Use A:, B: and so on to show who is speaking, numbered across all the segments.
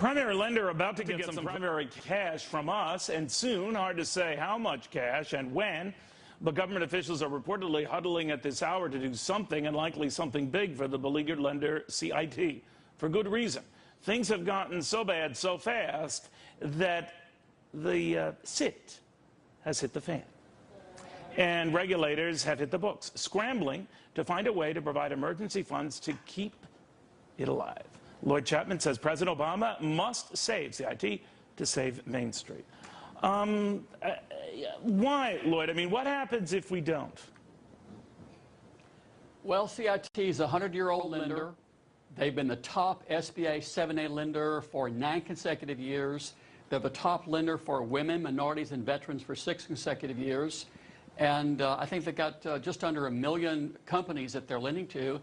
A: Primary lender about to get some primary cash from us, and soon, hard to say how much cash and when, but government officials are reportedly huddling at this hour to do something, and likely something big, for the beleaguered lender CIT. For good reason. Things have gotten so bad so fast that the CIT has hit the fan. And regulators have hit the books, scrambling to find a way to provide emergency funds to keep it alive. Lloyd Chapman says President Obama must save CIT to save Main Street. Why, Lloyd? I mean, what happens if we don't?
B: Well, CIT is a 100-year-old lender. They've been the top SBA 7A lender for 9 consecutive years. They're the top lender for women, minorities, and veterans for 6 consecutive years. And I think they've got just under 1 million companies that they're lending to.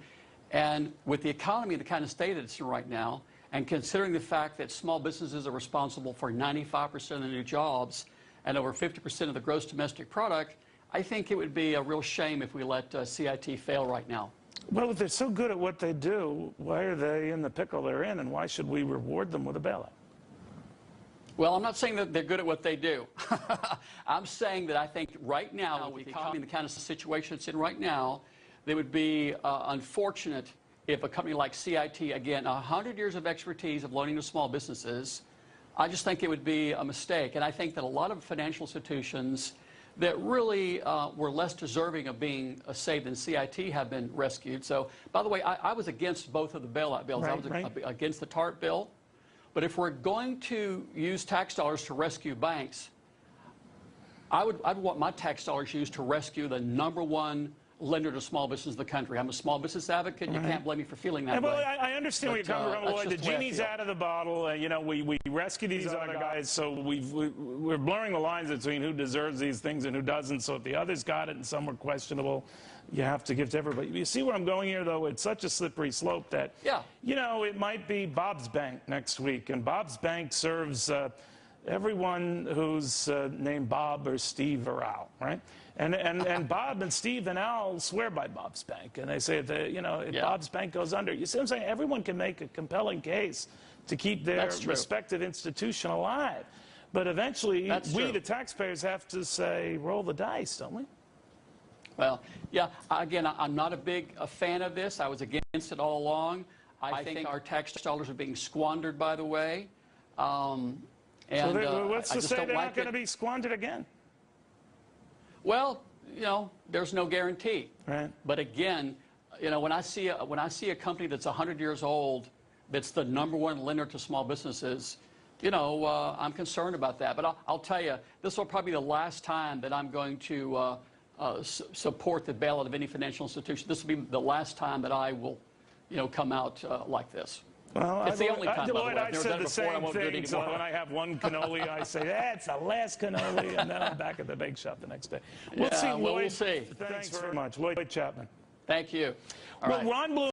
B: And with the economy the kind of state it's in right now, and considering the fact that small businesses are responsible for 95% of the new jobs and over 50% of the gross domestic product, I think it would be a real shame if we let CIT fail right now.
A: Well, if they're so good at what they do, why are they in the pickle they're in, and why should we reward them with a bailout?
B: Well, I'm not saying that they're good at what they do. I'm saying that I think right now, with the economy and the kind of situation it's in right now, it would be unfortunate if a company like CIT, again, 100 years of expertise of loaning to small businesses, I just think it would be a mistake. And I think that a lot of financial institutions that really were less deserving of being saved than CIT have been rescued. So, by the way, I was against both of the bailout bills. I was against the TARP bill. But if we're going to use tax dollars to rescue banks, I'd want my tax dollars used to rescue the #1 lender to small business in the country. I'm a small business advocate. You can't blame me for feeling that way.
A: Well, I understand where you're coming from, Lloyd. The genie's out of the bottle. You know, we rescue these other guys, so we're blurring the lines between who deserves these things and who doesn't. So if the others got it and some were questionable, you have to give to everybody. You see where I'm going here, though? It's such a slippery slope that, you know, it might be Bob's Bank next week, and Bob's Bank serves everyone who's named Bob or Steve or Al, right? And Bob and Steve and Al swear by Bob's Bank, and they say that, you know, if Bob's Bank goes under, you see what I'm saying? Everyone can make a compelling case to keep their respective institution alive, but eventually we, the taxpayers, have to say roll the dice, don't we?
B: Well, yeah. Again, I'm not a big fan of this. I was against it all along. I think our tax dollars are being squandered, by the way.
A: So what's to say they're not going to be squandered again?
B: Well, you know, there's no guarantee.
A: Right.
B: But again, you know, when I see a company that's 100 years old, that's the #1 lender to small businesses, you know, I'm concerned about that. But I'll tell you, this will probably be the last time that I'm going to support the bailout of any financial institution. This will be the last time that I will, you know, come out like this.
A: Well,
B: it's the only time,
A: Lloyd, I said the same thing. So when I have one cannoli, I say, that's the last cannoli, and then I'm back at the bake shop the next day. We'll see, Lloyd.
B: We'll see.
A: Thanks very much. Lloyd Chapman.
B: Thank you.
A: Well, Ron Bloom.